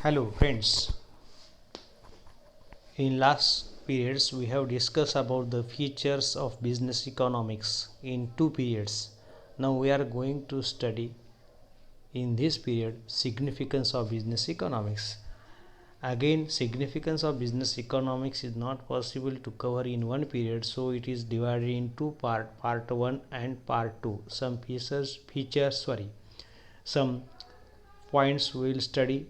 Hello friends. In last periods we have discussed about the features of business economics in two periods. Now we are going to study in this period significance of business economics. Again, significance of business economics is not possible to cover in one period, so it is divided in two part 1 and part 2. Some points we will study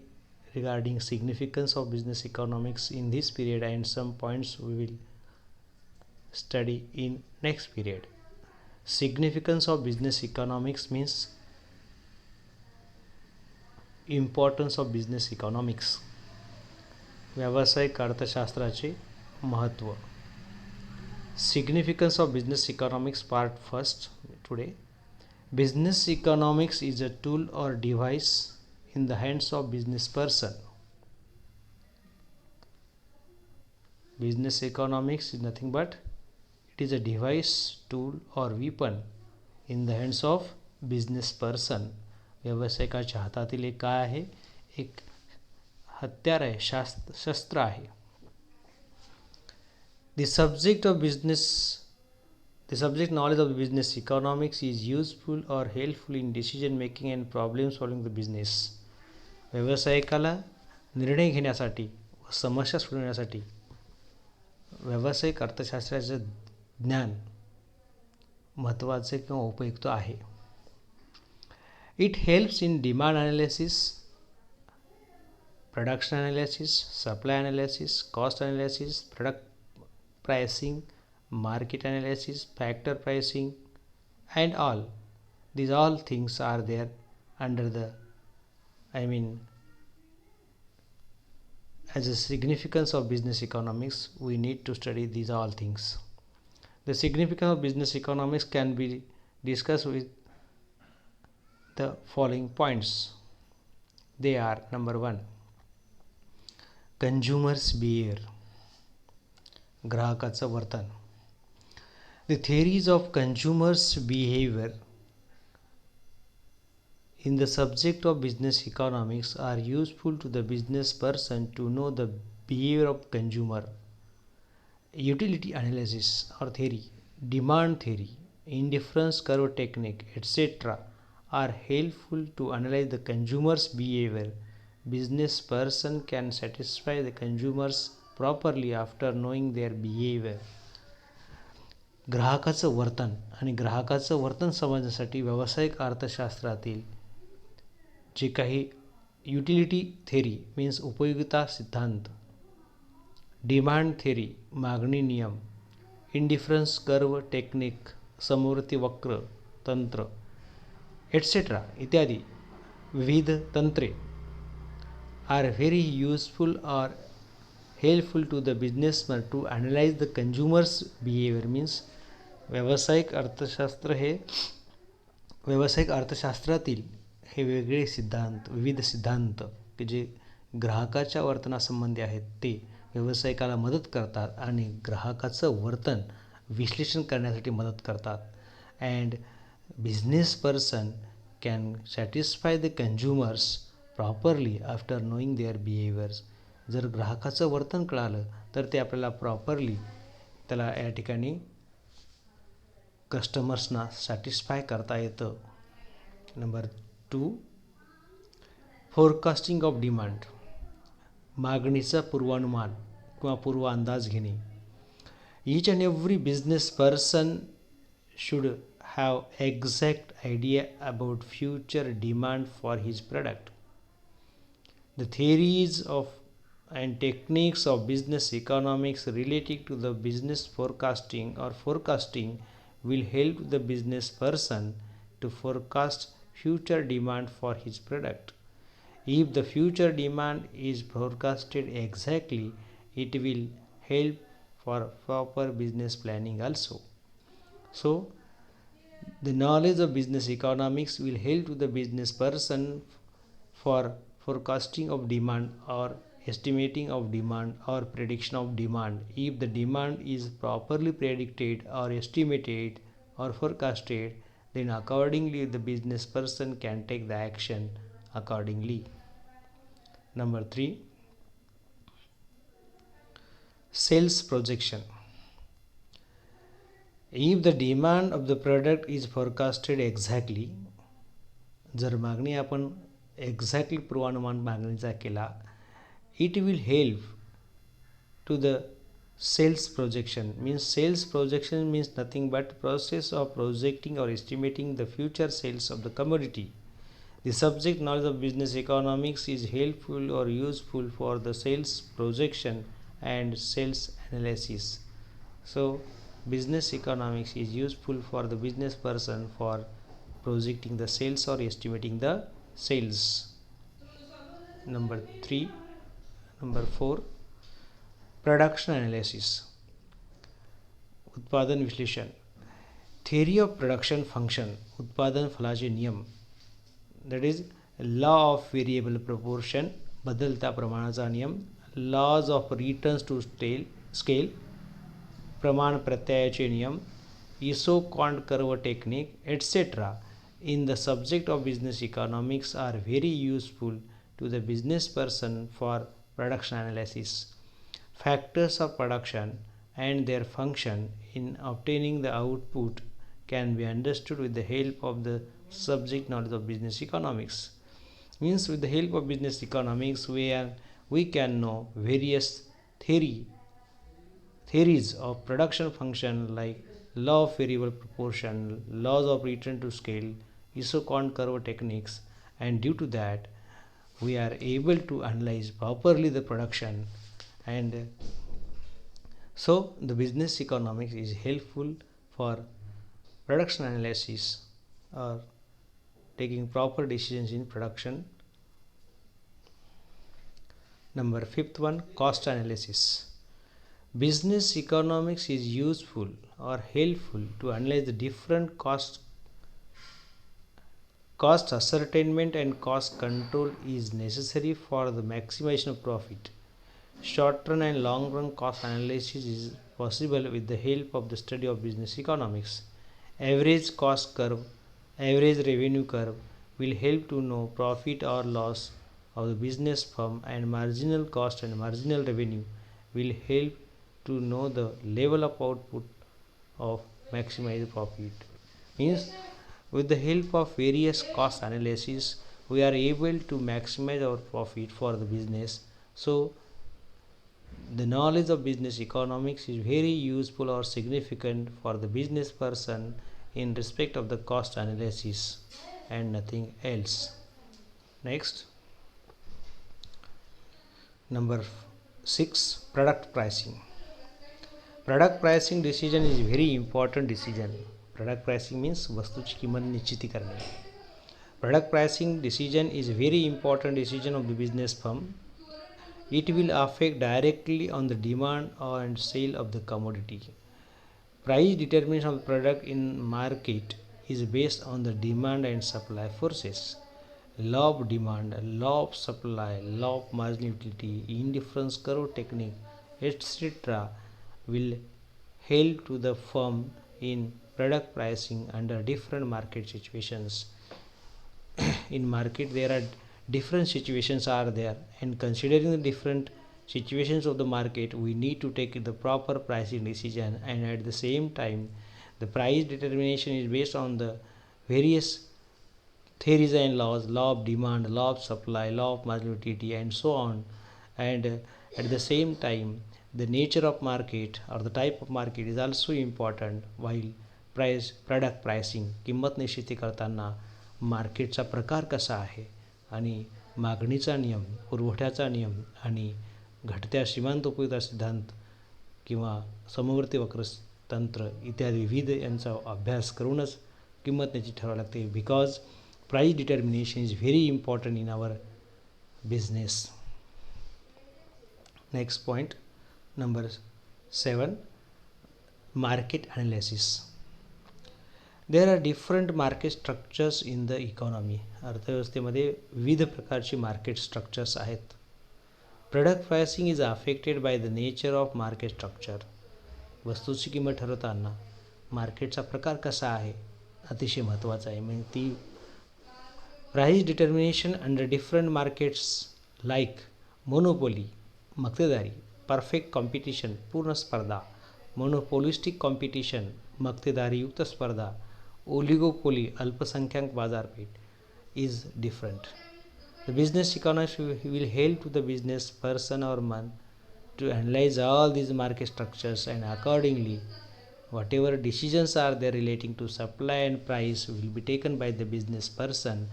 regarding significance of business economics in this period, and some points we will study in next period. Significance of business economics means importance of business economics. व्यावसायिक अर्थशास्त्राचे महत्त्व. Significance of business economics part first today. Business economics is a tool or device in the hands of business person. Business economics is nothing but it is a device, tool or weapon in the hands of business person. व्यावसायिकाच्या हातातील एक काय आहे? एक हत्यार आहे, शस्त्र आहे. The subject knowledge of business economics is useful or helpful in decision making and problem solving the business. व्यावसायिकाला निर्णय घेण्यासाठी व समस्या सोडवण्यासाठी व्यावसायिक अर्थशास्त्राचे ज्ञान महत्त्वाचे किंवा उपयुक्त आहे. It helps in demand analysis, production analysis, supply analysis, cost analysis, product pricing, market analysis, factor pricing, and all these all things are there under the as a significance of business economics we need to study these all things. The significance of business economics can be discussed with the following points. They are: number 1, consumers behavior, ग्राहकाचं वर्तन. The theories of consumers behavior in the subject of business economics are useful to the business person to know the behavior of consumer. Utility analysis or theory, demand theory, indifference curve technique, etc. are helpful to analyze the consumer's behavior. Business person can satisfy the consumers properly after knowing their behavior. ग्राहकाचं वर्तन आणि ग्राहकाचं वर्तन समजण्यासाठी व्यावसायिक अर्थशास्त्रातील जे काही utility theory means उपयोगिता सिद्धांत, demand theory मागणी नियम, इंडिफरन्स कर्व टेक्निक समवर्ती वक्र तंत्र एट्सेट्रा इत्यादी विविध तंत्रे आर व्हेरी युजफुल और helpful to the businessman to analyze the consumer's behavior. means व्यावसायिक अर्थशास्त्रातील हे वेगळे सिद्धांत, विविध सिद्धांत की जे ग्राहकाच्या वर्तनासंबंधी आहेत ते व्यावसायिकाला मदत करतात आणि ग्राहकाचं वर्तन विश्लेषण करण्यासाठी मदत करतात. And business person can satisfy the consumers properly after knowing their behaviours. जर ग्राहकाचं वर्तन कळालं तर ते आपल्याला प्रॉपरली त्याला या ठिकाणी कस्टमर्सना सॅटिस्फाय करता येतं. नंबर 2, फोरकास्टिंग ऑफ डिमांड, मागणीचा पूर्वानुमान किंवा पूर्व अंदाज घेणे. Each and every business person should have exact idea about future demand for his product. The theories of and techniques of business economics relating to the business forecasting will help the business person to forecast future demand for his product. If the future demand is forecasted exactly, it will help for proper business planning also. So the knowledge of business economics will help to the business person for forecasting of demand or estimating of demand or prediction of demand. If the demand is properly predicted or estimated or forecasted, then accordingly the business person can take the action accordingly. Number 3, sales projection. If the demand of the product is forecasted exactly, जर मागणी आपण exactly पूर्वानुमान मागणीचा केला, it will help to the sales projection. Sales projection means nothing but process of projecting or estimating the future sales of the commodity. The subject knowledge of business economics is helpful or useful for the sales projection and sales analysis. So business economics is useful for the business person for projecting the sales or estimating the sales. Number 4, production analysis. उत्पादन विश्लेषण. Theory of production function, उत्पादन फलाचे नियम. That is law of variable proportion, बदलता प्रमाणाचा नियम. Laws of returns to scale, प्रमाण प्रत्ययाचे नियम. Isocont curve technique, etc. in the subject of business economics are very useful to the business person for production analysis. Factors of production and their function in obtaining the output can be understood with the help of the subject knowledge of business economics. With the help of business economics we can know various theories of production function like law of variable proportion, laws of return to scale, Isocont curve techniques, and due to that we are able to analyze properly the production. And so the business economics is helpful for production analysis or taking proper decisions in production. Number 5th one, cost analysis. Business economics is useful or helpful to analyze the different cost ascertainment and cost control is necessary for the maximization of profit. Short-run and long-run cost analysis is possible with the help of the study of business economics. Average cost curve, average revenue curve will help to know profit or loss of the business firm, and marginal cost and marginal revenue will help to know the level of output of maximized profit. With the help of various cost analysis we are able to maximize our profit for the business. So the knowledge of business economics is very useful or significant for the business person in respect of the cost analysis and nothing else. Next, number 6, product pricing. Product pricing decision is very important decision. Product pricing means वस्तूची किंमत निश्चिती करणे. Product pricing decision is very important decision of the business firm. It will affect directly on the demand and sale of the commodity. Price determination of the product in market is based on the demand and supply forces. Law of demand, law of supply, law of marginal utility, indifference curve technique, etc. will help to the firm in product pricing under different market situations. In market there are different situations are there, and considering the different situations of the market we need to take the proper pricing decision, and at the same time the price determination is based on the various theories and laws, law of demand, law of supply, law of marginal utility, and so on. And at the same time the nature of market or the type of market is also important. While product pricing किंमत निश्चिती करताना मार्केटचा प्रकार कसा आहे आणि मागणीचा नियम, पुरवठ्याचा नियम आणि घटत्या सीमांत उपयोगिता सिद्धांत किंवा समवर्ती वक्र तंत्र इत्यादी विविध यांचा अभ्यास करूनच किंमत निश्चित ठरवावी लागते. Because price determination is very important in our business. Next point number 7, market analysis. There are different market structures in the economy. अर्थव्यवस्थेमध्ये विविध प्रकारची मार्केट स्ट्रक्चर्स आहेत. Product pricing is affected by the nature of market structure. वस्तूची किंमत ठरवताना मार्केटचा प्रकार कसा आहे अतिशय महत्त्वाचा आहे. ती price determination under different markets like monopoly मक्तेदारी, परफेक्ट कॉम्पिटिशन पूर्ण स्पर्धा, मोनोपोलिस्टिक कॉम्पिटिशन मक्तेदारीयुक्त स्पर्धा, ओलिगोपोली अल्पसंख्याक बाजारपेठ is different. The business economics will help to the business person or man to analyze all these market structures, and accordingly whatever decisions are there relating to supply and price will be taken by the business person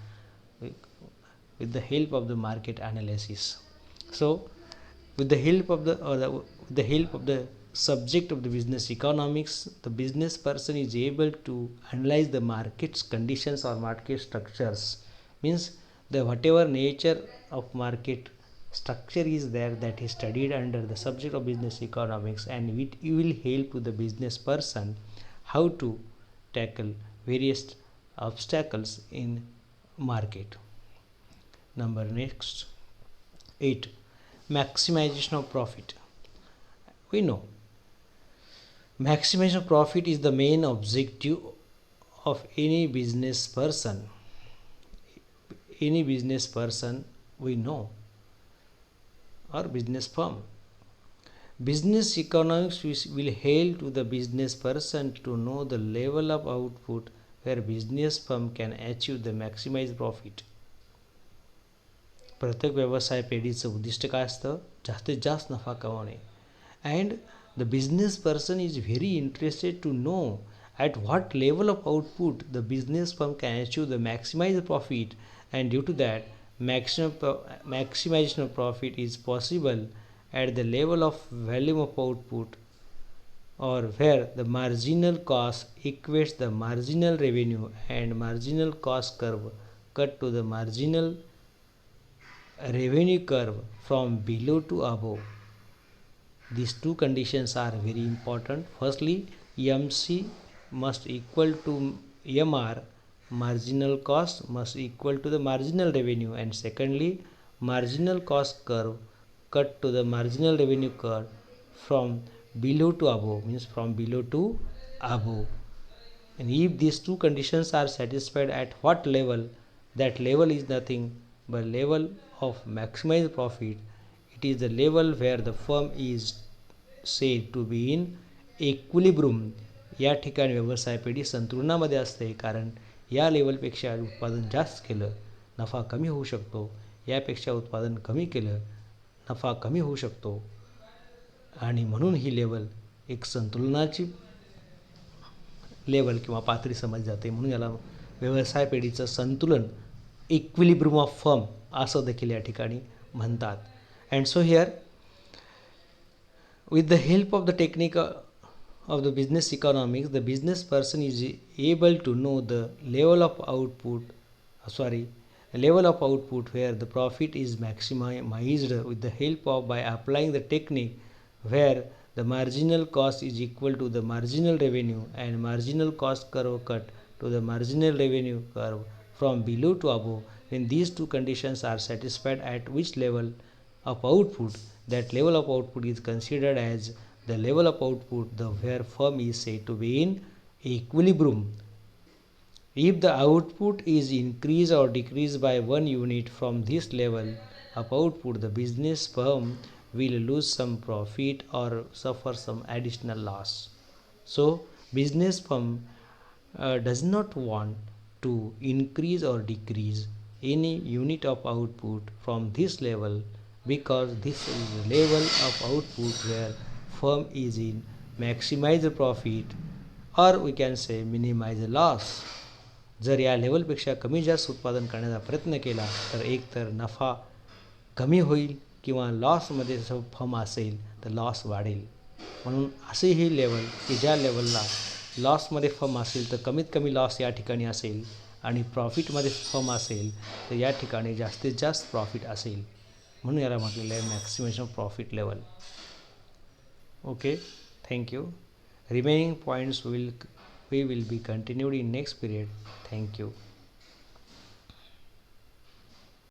with the help of the market analysis. So with the help of with the help of the subject of the business economics, the business person is able to analyze the market's conditions or market structures, means the whatever nature of market structure is there, that is studied under the subject of business economics, and it will help to the business person how to tackle various obstacles in market. Number next 8, maximization of profit. We know maximization of profit is the main objective of any business person. Any business person we know, or business firm. Business economics will help to the business person to know the level of output where business firm can achieve the maximized profit. प्रत्येक व्यवसाय पेढीचं उद्दिष्ट काय असतं? जास्तीत जास्त नफा कमवणे. And the business person is very interested to know at what level of output the business firm can achieve the maximized profit, and due to that maximization of profit is possible at the level of volume of output, or where the marginal cost equates the marginal revenue and marginal cost curve cut to the marginal revenue curve from below to above. These two conditions are very important. Firstly, MC must equal to MR, marginal cost must equal to the marginal revenue, and secondly, marginal cost curve cut to the marginal revenue curve from below to above, means from below to above. And if these two conditions are satisfied, at what level? That level is nothing but level of maximized profit. It is the level where the firm is said to be in equilibrium. या ठिकाणी व्यवसाय पेढी संतुलनामध्ये असते, कारण या लेवलपेक्षा उत्पादन जास्त केलं नफा कमी होऊ शकतो, यापेक्षा उत्पादन कमी केलं नफा कमी होऊ शकतो, आणि म्हणून ही लेवल एक संतुलनाची लेवल किंवा पातळी समजली जाते. म्हणून याला व्यवसाय पेढीचं संतुलन, इक्विलिब्रियम ऑफ फर्म असं देखील या ठिकाणी म्हणतात. And so here with the help of the technique of the business economics, the business person is able to know the level of output where the profit is maximized with the help of, by applying the technique where the marginal cost is equal to the marginal revenue and marginal cost curve cut to the marginal revenue curve from below to above. When these two conditions are satisfied, at which level of output, that level of output is considered as the level of output where firm is said to be in equilibrium. If the output is increased or decreased by 1 unit from this level of output, the business firm will lose some profit or suffer some additional loss. So business firm does not want to increase or decrease any unit of output from this level, because this is the level of output where firm is in maximize profit, or we can say minimize loss. जर या लेवलपेक्षा कमी जास्त उत्पादन करण्याचा प्रयत्न केला तर एकतर नफा कमी होईल किंवा लॉसमध्ये फर्म असेल तर लॉस वाढेल. म्हणून असे ही लेवल की ज्या लेवलला लॉसमध्ये फर्म असेल तर कमीत कमी लॉस या ठिकाणी असेल, आणि प्रॉफिटमध्ये फर्म असेल तर या ठिकाणी जास्तीत जास्त प्रॉफिट असेल. म्हणून याला म्हटलेलं आहे maximization of profit level. Okay, thank you. Remaining points we will be continued in next period. Thank you.